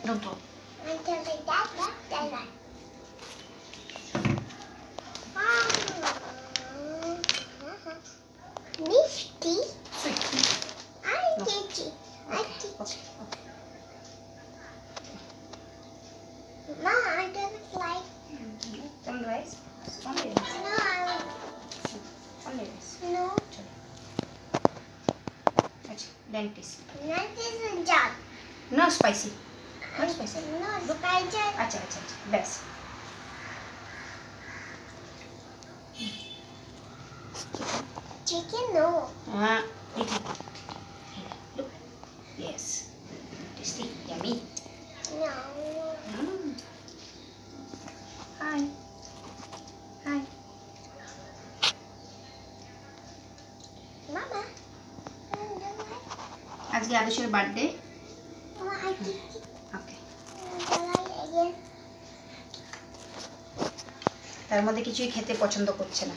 Don't throw. Nifty. Sweet. I teach it. I teach. Okay. Mom, I don't like. Don't rice. Only rice. No, Only rice. no. अच्छा, dentist. Not this is jug. No spicy. No spicy. No, spicy. अच्छा, best. Chicken, no. Eat it. Look. Yes. Tasty. Yummy. No. Hi. Hi. Mama, I don't like. আজকে আদর্শের birthday. Mama, I teach it. Okay. I like again. তার মধ্যে কিছুই খেতে পছন্দ করছে না।